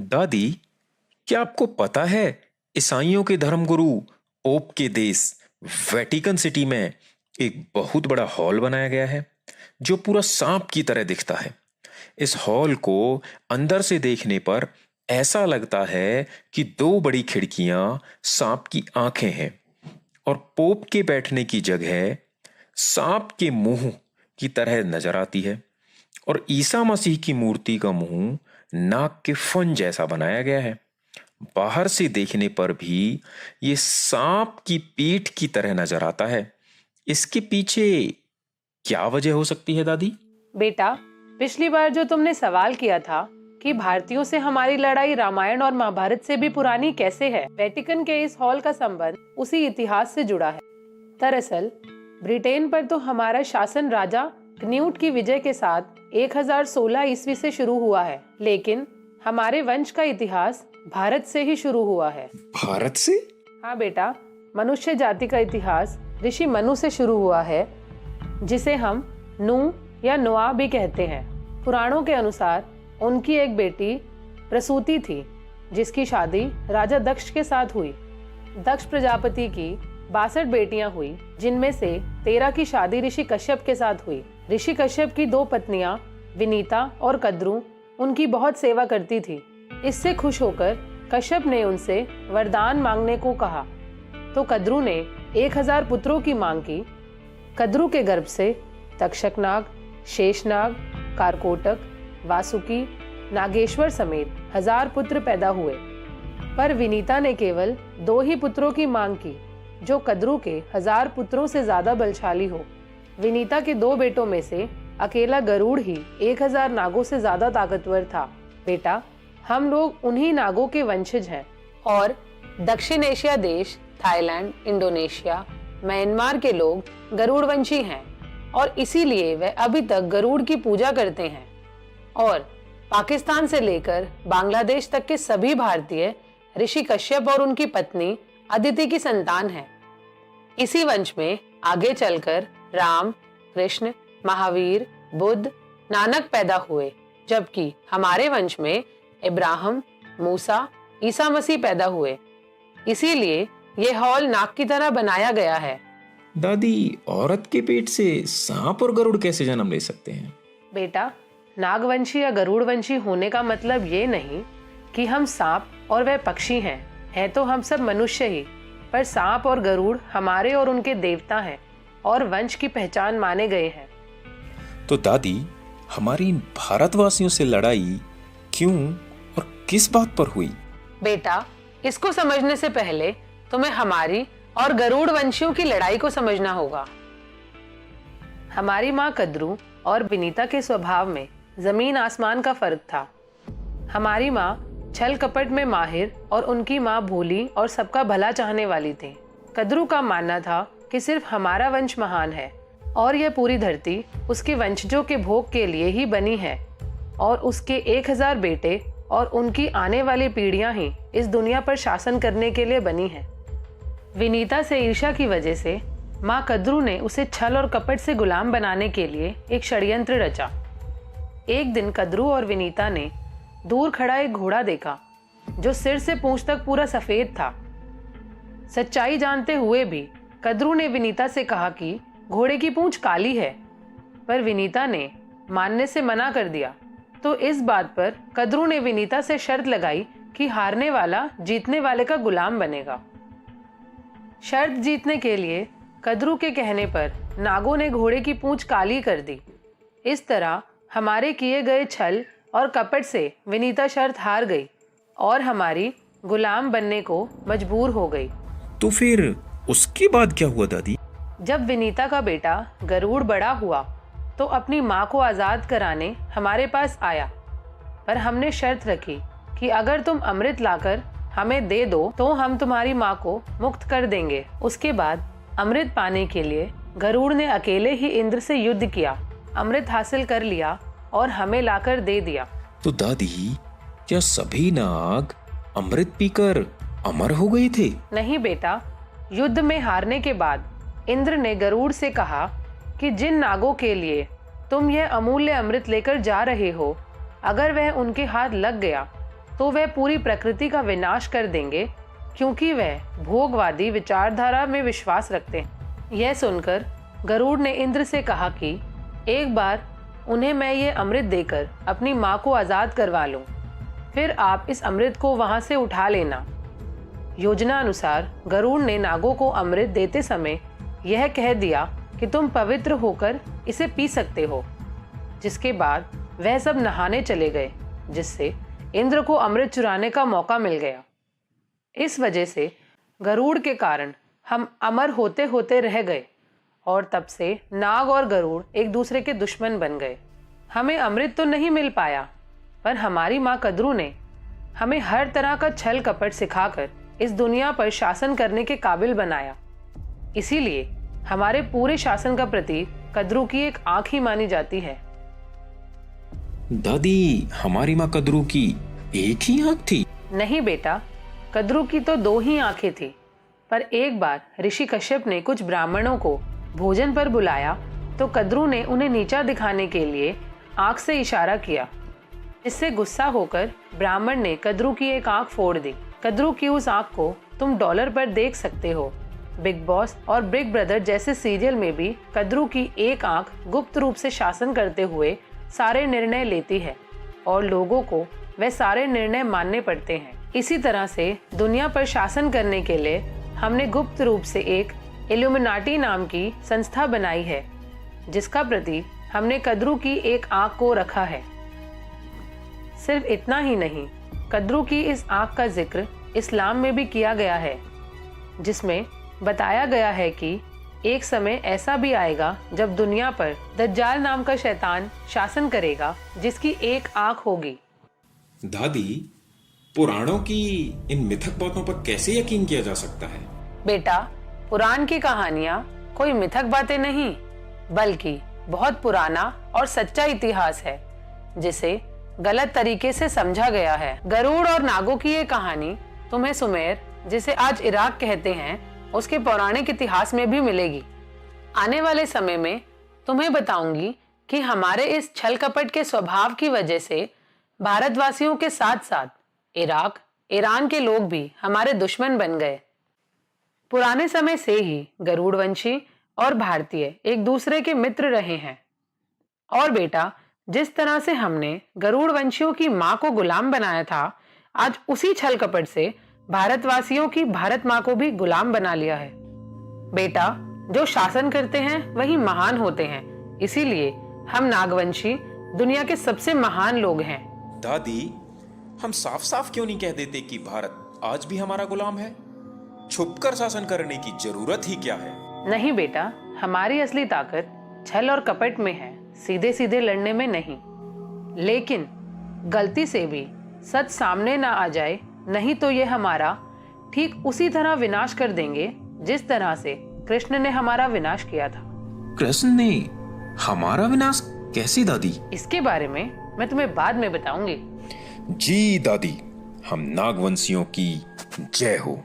दादी, क्या आपको पता है ईसाइयों के धर्मगुरु पोप के देश वेटिकन सिटी में एक बहुत बड़ा हॉल बनाया गया है जो पूरा सांप की तरह दिखता है। इस हॉल को अंदर से देखने पर ऐसा लगता है कि दो बड़ी खिड़कियां सांप की आंखें हैं और पोप के बैठने की जगह सांप के मुंह की तरह नजर आती है और ईसा मसीह की मूर्ति का मुंह नाक के फन जैसा बनाया गया है। बाहर से देखने पर भी ये सांप की पीठ की तरह नजर आता है। इसके पीछे क्या वजह हो सकती है दादी? बेटा, पिछली बार जो तुमने सवाल किया था कि भारतीयों से हमारी लड़ाई रामायण और महाभारत से भी पुरानी कैसे है, वेटिकन के इस हॉल का संबंध उसी इतिहास से जुड़ा है। दरअसल ब्रिटेन पर तो हमारा शासन राजा क्न्यूट की विजय के साथ 1016 ईस्वी से शुरू हुआ है, लेकिन हमारे वंश का इतिहास भारत से ही शुरू हुआ है। भारत से? हाँ बेटा, मनुष्य जाति का इतिहास ऋषि मनु से शुरू हुआ है, जिसे हम नू या नोआ भी कहते हैं। पुराणों के अनुसार उनकी एक बेटी प्रसूति थी, जिसकी शादी राजा दक्ष के साथ हुई। दक्ष प्रजापति की 62 बेटियां हुई, जिनमें से 13 की शादी ऋषि कश्यप के साथ हुई। ऋषि कश्यप की 2 पत्नियां विनीता और कद्रू उनकी बहुत सेवा करती थी। इससे खुश होकर कश्यप ने उनसे वरदान मांगने को कहा, तो कद्रू ने 1000 पुत्रों की मांग की। कद्रू के गर्भ से तक्षकनाग, शेषनाग, कारकोटक, वासुकी, नागेश्वर समेत 1000 पुत्र पैदा हुए। पर विनीता ने केवल 2 ही पुत्रों की मांग की, जो कद्रू के 1000 पुत्रों से ज्यादा बलशाली हो। विनीता के 2 बेटों में से अकेला गरुड़ ही 1000 नागों से ज्यादा ताकतवर था। बेटा, हम लोग उन्हीं नागों के वंशज हैं और दक्षिण एशिया देश थाईलैंड, इंडोनेशिया, म्यांमार के लोग गरुड़ वंशी हैं और इसीलिए वे अभी तक गरुड़ की पूजा करते हैं। और पाकिस्तान से लेकर बांग्लादेश तक के सभी भारतीय ऋषि कश्यप और उनकी पत्नी अदिति की संतान हैं। इसी वंश में आगे चलकर राम, कृष्ण, महावीर, बुद्ध, नानक पैदा हुए, जबकि हमारे वंश में इब्राहिम, मूसा, ईसा मसीह पैदा हुए। इसीलिए ये हॉल नाक की तरह बनाया गया है। दादी, औरत के पेट से सांप और गरुड़ कैसे जन्म ले सकते हैं? बेटा, नागवंशी या गरुड़वंशी होने का मतलब ये नहीं कि हम सांप और वह पक्षी हैं। है तो हम सब मनुष्य ही, पर सांप और गरुड़ हमारे और उनके देवता हैं और वंश की पहचान माने गए हैं। तो दादी, हमारी भारतवासियों से लड़ाई क्यों और किस बात पर हुई? बेटा, इसको समझने से पहले तुम्हें हमारी और गरुड़ वंशियों की लड़ाई को समझना होगा। हमारी माँ कद्रू और विनीता के स्वभाव में जमीन आसमान का फर्क था। हमारी माँ छल कपट में माहिर और उनकी माँ भोली और सबका भला चाहने वाली थी। कद्रू का मानना था कि सिर्फ हमारा वंश महान है और यह पूरी धरती उसके वंशजों के भोग के लिए ही बनी है और उसके 1000 बेटे और उनकी आने वाली पीढ़ियां ही इस दुनिया पर शासन करने के लिए बनी हैं। विनीता से ईर्ष्या की वजह से माँ कद्रू ने उसे छल और कपट से गुलाम बनाने के लिए एक षड्यंत्र रचा। एक दिन कद्रू और विनीता ने दूर खड़ा एक घोड़ा देखा जो सिर से पूंछ तक पूरा सफेद था। सच्चाई जानते हुए भी कद्रू ने विनीता से कहा कि घोड़े की पूंछ काली है, पर विनीता ने मानने से मना कर दिया। तो इस बात पर कद्रू ने विनीता से शर्त लगाई कि हारने वाला जीतने वाले का गुलाम बनेगा। शर्त जीतने के लिए कद्रू के कहने पर नागों ने घोड़े की पूंछ काली कर दी। इस तरह हमारे किए गए छल और कपट से विनीता शर्त हार गई और हमारी गुलाम बनने को मजबूर हो गई। तो फिर उसके बाद क्या हुआ दादी? जब विनीता का बेटा गरुड़ बड़ा हुआ तो अपनी माँ को आज़ाद कराने हमारे पास आया, पर हमने शर्त रखी कि अगर तुम अमृत लाकर हमें दे दो तो हम तुम्हारी माँ को मुक्त कर देंगे। उसके बाद अमृत पाने के लिए गरुड़ ने अकेले ही इंद्र से युद्ध किया, अमृत हासिल कर लिया और हमें लाकर दे दिया। तो दादी, क्या सभी नाग अमृत पीकर अमर हो गए थे? नहीं बेटा, युद्ध में हारने के बाद इंद्र ने गरुड़ से कहा कि जिन नागों के लिए तुम यह अमूल्य अमृत लेकर जा रहे हो, अगर वह उनके हाथ लग गया तो वह पूरी प्रकृति का विनाश कर देंगे, क्योंकि वह भोगवादी विचारधारा में विश्वास रखते हैं। यह सुनकर गरुड़ ने इंद्र से कहा कि एक बार उन्हें मैं ये अमृत देकर अपनी माँ को आज़ाद करवा लूँ, फिर आप इस अमृत को वहाँ से उठा लेना। योजना अनुसार गरुड़ ने नागों को अमृत देते समय यह कह दिया कि तुम पवित्र होकर इसे पी सकते हो, जिसके बाद वह सब नहाने चले गए, जिससे इंद्र को अमृत चुराने का मौका मिल गया। इस वजह से गरुड़ के कारण हम अमर होते होते रह गए और तब से नाग और गरुड़ एक दूसरे के दुश्मन बन गए। हमें अमृत तो नहीं मिल पाया, पर हमारी माँ कद्रू ने हमें हर तरह का छल कपट सिखाकर इस दुनिया पर शासन करने के काबिल बनाया। इसीलिए हमारे पूरे शासन का प्रतीक कद्रू की एक आंख ही मानी जाती है। दादी, हमारी माँ कद्रू की एक ही आंख थी? नहीं बेटा, कद्रू की तो 2 ही आंखें थी। पर एक बार ऋषि कश्यप ने कुछ ब्राह्मणों को भोजन पर बुलाया तो कद्रू ने उन्हें नीचा दिखाने के लिए आंख से इशारा किया। इससे गुस्सा होकर ब्राह्मण ने कद्रू की एक आंख फोड़ दी। कद्रू की उस आंख को तुम डॉलर पर देख सकते हो। बिग बॉस और बिग ब्रदर जैसे सीरियल में भी कद्रू की एक आंख गुप्त रूप से शासन करते हुए सारे निर्णय लेती है और लोगों को वह सारे निर्णय मानने पड़ते हैं। इसी तरह से दुनिया पर शासन करने के लिए हमने गुप्त रूप से एक इल्यूमिनाटी नाम की संस्था बनाई है, जिसका प्रतीक हमने कद्रू की एक आंख को रखा है। सिर्फ इतना ही नहीं, कद्रू की इस आंख का जिक्र इस्लाम में भी किया गया है, जिसमें बताया गया है कि एक समय ऐसा भी आएगा जब दुनिया पर दज्जाल नाम का शैतान शासन करेगा, जिसकी एक आंख होगी। दादी, पुराणों की इन मिथक बातों पर कैसे यकीन किया जा सकता है? बेटा, पुराण की कहानियाँ कोई मिथक बातें नहीं, बल्कि बहुत पुराना और सच्चा इतिहास है, जिसे गलत तरीके से समझा गया है। गरुड़ और नागों की ये कहानी तुम्हें सुमेर, जिसे आज इराक कहते हैं, उसके पौराणिक इतिहास में भी मिलेगी। आने वाले समय में तुम्हें बताऊंगी कि हमारे इस छल कपट के स्वभाव की वजह से भारतवासियों के साथ साथ इराक, ईरान के लोग भी हमारे दुश्मन बन गए। पुराने समय से ही गरुड़वंशी और भारतीय एक दूसरे के मित्र रहे हैं। और बेटा, जिस तरह से हमने गरुड़वंशियों की माँ को गुलाम बनाया था, आज उसी छल कपट से भारतवासियों की भारत माँ को भी गुलाम बना लिया है। बेटा, जो शासन करते हैं वही महान होते हैं, इसीलिए हम नागवंशी दुनिया के सबसे महान लोग हैं। दादी, हम साफ साफ क्यों नहीं कह देते कि भारत आज भी हमारा गुलाम है? छुपकर शासन करने की जरूरत ही क्या है? नहीं बेटा, हमारी असली ताकत छल और कपट में है, सीधे सीधे लड़ने में नहीं। लेकिन गलती से भी सच सामने ना आ जाए, नहीं तो ये हमारा ठीक उसी तरह विनाश कर देंगे जिस तरह से कृष्ण ने हमारा विनाश किया था। कृष्ण ने हमारा विनाश कैसे दादी? इसके बारे में मैं तुम्हें बाद में बताऊंगी। जी दादी, हम नागवंशियों की जय हो।